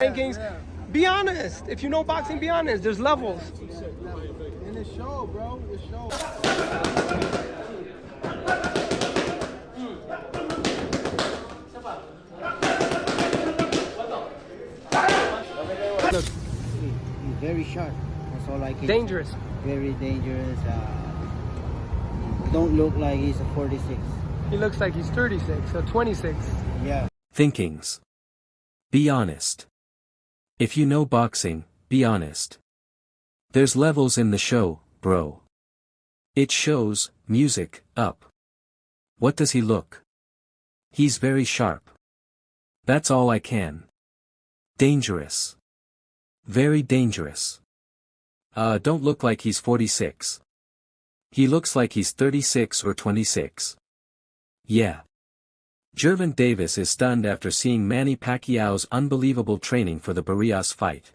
rankings. Be honest. If you know boxing, be honest. There's levels. In the show, bro. The show. Look, He's very sharp. That's all I can. dangerous. Very dangerous. Don't look like he's a 46. He looks like he's 36 or 26. Yeah. Thinkings. Be honest. If you know boxing, be honest. There's levels in the show, bro. It shows, music, up. What does he look? He's very sharp. That's all I can. Dangerous. Very dangerous. Don't look like he's 46. He looks like he's 36 or 26. Yeah. Gervonta Davis is stunned after seeing Manny Pacquiao's unbelievable training for the Barrios fight.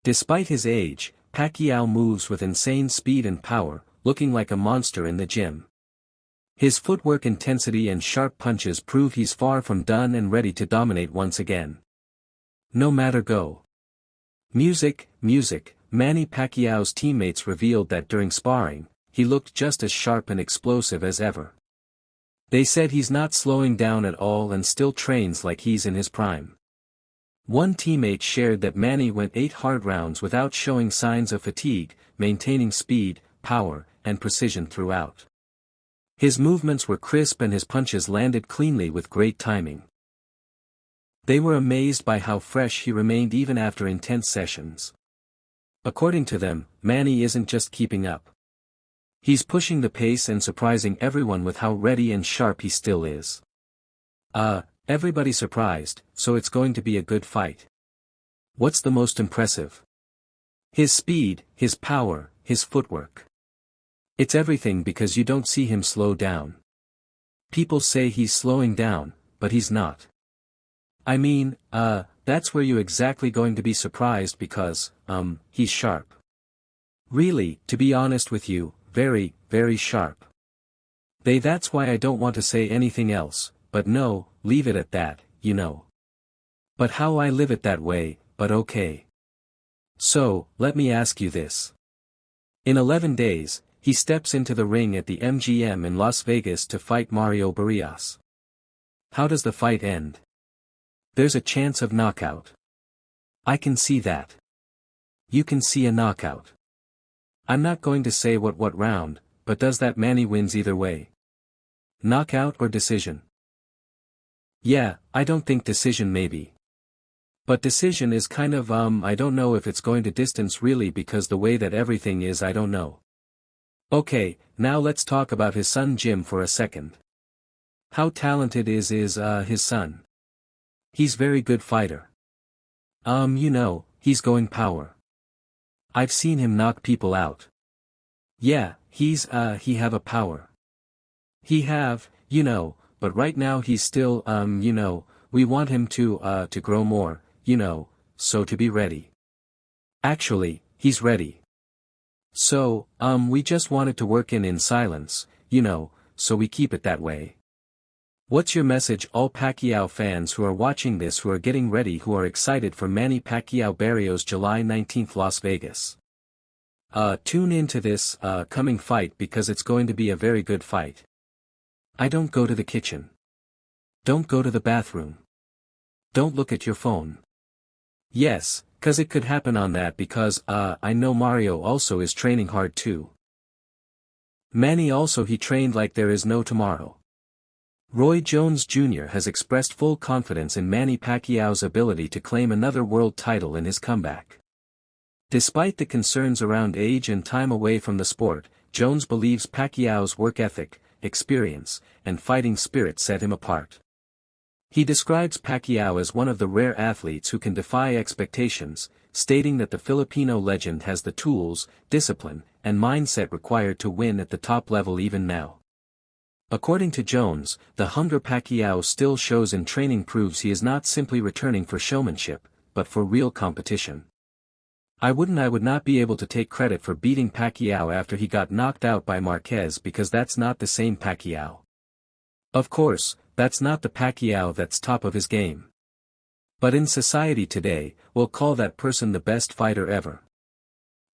Despite his age, Pacquiao moves with insane speed and power, looking like a monster in the gym. His footwork intensity and sharp punches prove he's far from done and ready to dominate once again. No matter go. Music, Manny Pacquiao's teammates revealed that during sparring, he looked just as sharp and explosive as ever. They said he's not slowing down at all and still trains like he's in his prime. One teammate shared that Manny went 8 hard rounds without showing signs of fatigue, maintaining speed, power, and precision throughout. His movements were crisp and his punches landed cleanly with great timing. They were amazed by how fresh he remained even after intense sessions. According to them, Manny isn't just keeping up. He's pushing the pace and surprising everyone with how ready and sharp he still is. Everybody surprised, so it's going to be a good fight. What's the most impressive? His speed, his power, his footwork. It's everything because you don't see him slow down. People say he's slowing down, but he's not. I mean, that's where you're exactly going to be surprised because, he's sharp. Really, to be honest with you, very, very sharp. That's why I don't want to say anything else, but no, leave it at that, you know. But how I live it that way, but okay. So, let me ask you this. In 11 days, he steps into the ring at the MGM in Las Vegas to fight Mario Barrios. How does the fight end? There's a chance of knockout. I can see that. You can see a knockout. I'm not going to say what round, but does that Manny wins either way? Knockout or decision? Yeah, I don't think decision maybe. But decision is kind of I don't know if it's going to distance really because the way that everything is I don't know. Okay, now let's talk about his son Jim for a second. How talented is his son? He's very good fighter. He's going power. I've seen him knock people out. Yeah, he have a power. He have, but right now he's still, we want him to grow more, so to be ready. Actually, he's ready. So, we just wanted to work in silence, so we keep it that way. What's your message all Pacquiao fans who are watching this who are getting ready who are excited for Manny Pacquiao Barrios July 19th Las Vegas? Tune into this, coming fight because it's going to be a very good fight. I don't go to the kitchen. Don't go to the bathroom. Don't look at your phone. Yes, 'cause it could happen on that because, I know Mario also is training hard too. Manny also he trained like there is no tomorrow. Roy Jones Jr. has expressed full confidence in Manny Pacquiao's ability to claim another world title in his comeback. Despite the concerns around age and time away from the sport, Jones believes Pacquiao's work ethic, experience, and fighting spirit set him apart. He describes Pacquiao as one of the rare athletes who can defy expectations, stating that the Filipino legend has the tools, discipline, and mindset required to win at the top level even now. According to Jones, the hunger Pacquiao still shows in training proves he is not simply returning for showmanship, but for real competition. I would not be able to take credit for beating Pacquiao after he got knocked out by Marquez because that's not the same Pacquiao. Of course, that's not the Pacquiao that's top of his game. But in society today, we'll call that person the best fighter ever.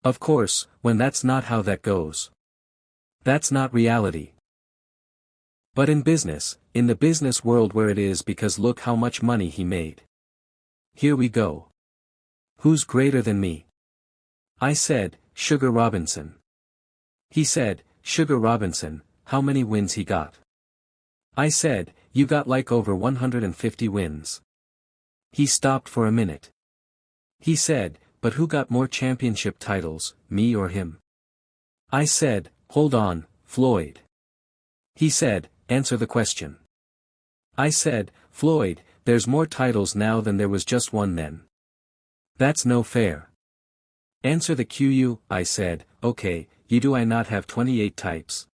Of course, when that's not how that goes. That's not reality. But in business, in the business world where it is, because look how much money he made. Here we go. Who's greater than me? I said, Sugar Robinson. He said, Sugar Robinson, how many wins he got? I said, you got like over 150 wins. He stopped for a minute. He said, but who got more championship titles, me or him? I said, hold on, Floyd. He said, answer the question. I said, Floyd, there's more titles now than there was just one then. That's no fair. Answer the QU, I said, okay, you do I not have 28 types?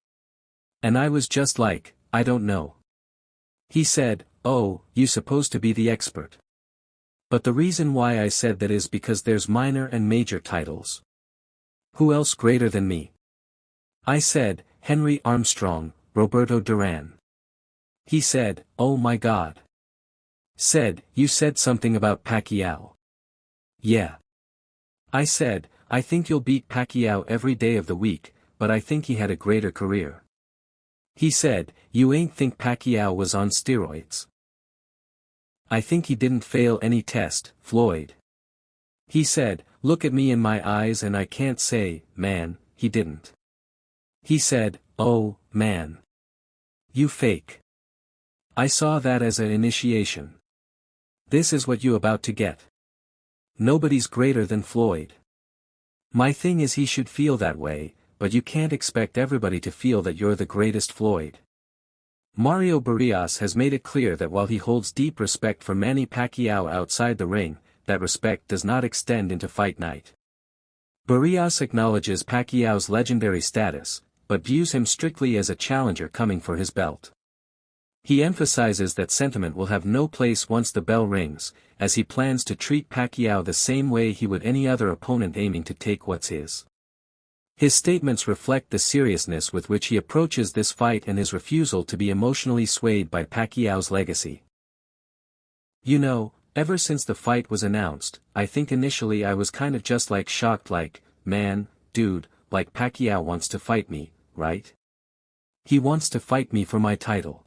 And I was just like, I don't know. He said, oh, you supposed to be the expert. But the reason why I said that is because there's minor and major titles. Who else greater than me? I said, Henry Armstrong, Roberto Duran. He said, oh my God. Said, you said something about Pacquiao. Yeah. I said, I think you'll beat Pacquiao every day of the week, but I think he had a greater career. He said, you ain't think Pacquiao was on steroids. I think he didn't fail any test, Floyd. He said, look at me in my eyes and I can't say, man, he didn't. He said, oh, man. You fake. I saw that as an initiation. This is what you about to get. Nobody's greater than Floyd. My thing is he should feel that way, but you can't expect everybody to feel that you're the greatest Floyd. Mario Barrios has made it clear that while he holds deep respect for Manny Pacquiao outside the ring, that respect does not extend into fight night. Barrios acknowledges Pacquiao's legendary status, but views him strictly as a challenger coming for his belt. He emphasizes that sentiment will have no place once the bell rings, as he plans to treat Pacquiao the same way he would any other opponent aiming to take what's his. His statements reflect the seriousness with which he approaches this fight and his refusal to be emotionally swayed by Pacquiao's legacy. You know, ever since the fight was announced, I think initially I was kind of just like shocked, like, man, dude, like Pacquiao wants to fight me, right? He wants to fight me for my title.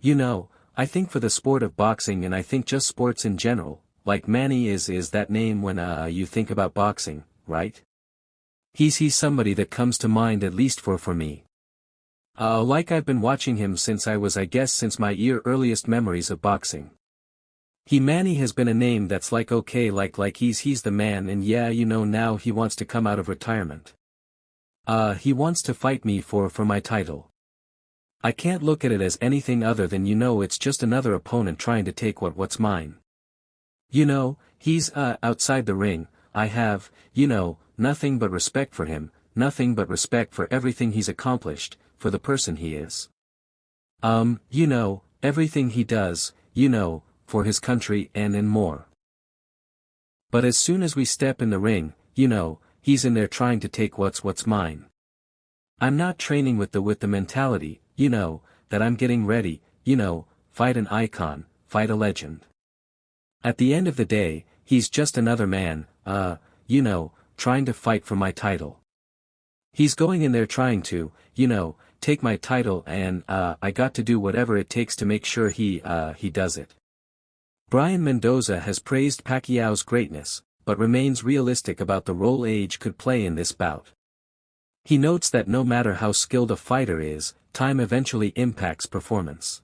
You know, I think for the sport of boxing and I think just sports in general, like Manny is that name when you think about boxing, right? He's somebody that comes to mind at least for me. Like I've been watching him since I was, I guess, since my earliest memories of boxing. Manny has been a name that's like okay, like he's the man, and yeah, you know, now he wants to come out of retirement. He wants to fight me for my title. I can't look at it as anything other than, you know, it's just another opponent trying to take what's mine. You know, he's outside the ring, I have, you know, nothing but respect for him, nothing but respect for everything he's accomplished, for the person he is. You know, everything he does, you know, for his country and more. But as soon as we step in the ring, you know, he's in there trying to take what's mine. I'm not training with the mentality, you know, that I'm getting ready, you know, fight an icon, fight a legend. At the end of the day, he's just another man, you know, trying to fight for my title. He's going in there trying to, you know, take my title, and I got to do whatever it takes to make sure he does it. Brian Mendoza has praised Pacquiao's greatness, but remains realistic about the role age could play in this bout. He notes that no matter how skilled a fighter is, time eventually impacts performance.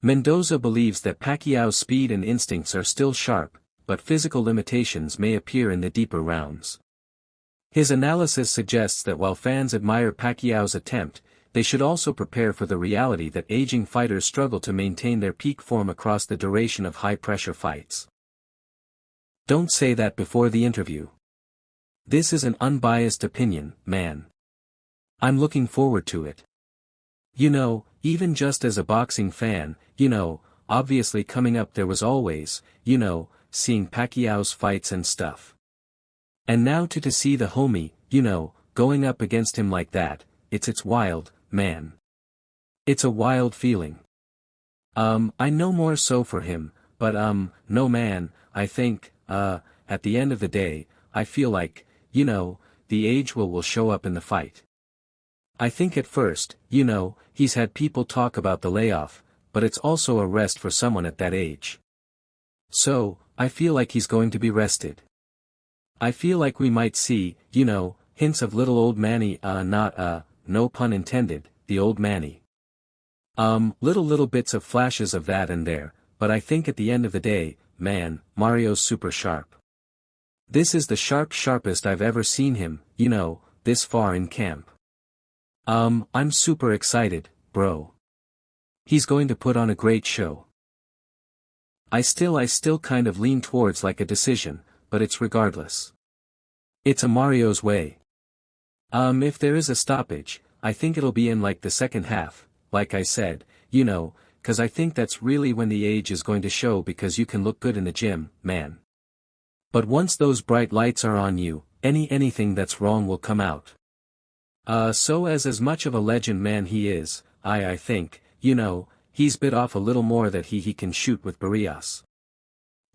Mendoza believes that Pacquiao's speed and instincts are still sharp, but physical limitations may appear in the deeper rounds. His analysis suggests that while fans admire Pacquiao's attempt, they should also prepare for the reality that aging fighters struggle to maintain their peak form across the duration of high-pressure fights. Don't say that before the interview. This is an unbiased opinion, man. I'm looking forward to it. You know, even just as a boxing fan, you know, obviously coming up there was always, you know, seeing Pacquiao's fights and stuff. And now to see the homie, you know, going up against him like that, it's wild, man. It's a wild feeling. I know more so for him, But no man, I think, at the end of the day, I feel like, the age will show up in the fight. I think at first, he's had people talk about the layoff, but it's also a rest for someone at that age. So, I feel like he's going to be rested. I feel like we might see, hints of little old Manny, no pun intended, the old Manny. Little bits of flashes of that and there, but I think at the end of the day, man, Mario's super sharp. This is the sharpest I've ever seen him, this far in camp. I'm super excited, bro. He's going to put on a great show. I still kind of lean towards like a decision, but it's regardless. It's a Mario's way. If there is a stoppage, I think it'll be in like the second half, like I said, cause I think that's really when the age is going to show because you can look good in the gym, man. But once those bright lights are on you, anything that's wrong will come out. So as much of a legend man he is, I think, he's bit off a little more that he can shoot with Barrios.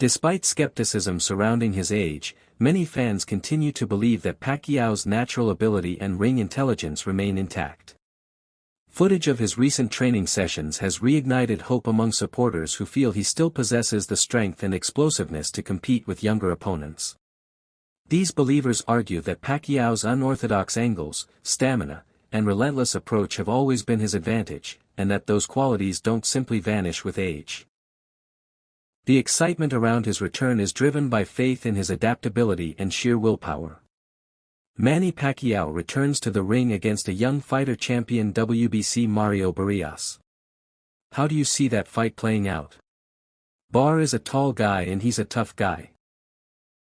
Despite skepticism surrounding his age, many fans continue to believe that Pacquiao's natural ability and ring intelligence remain intact. Footage of his recent training sessions has reignited hope among supporters who feel he still possesses the strength and explosiveness to compete with younger opponents. These believers argue that Pacquiao's unorthodox angles, stamina, and relentless approach have always been his advantage, and that those qualities don't simply vanish with age. The excitement around his return is driven by faith in his adaptability and sheer willpower. Manny Pacquiao returns to the ring against a young fighter champion WBC Mario Barrios. How do you see that fight playing out? Bar is a tall guy and he's a tough guy.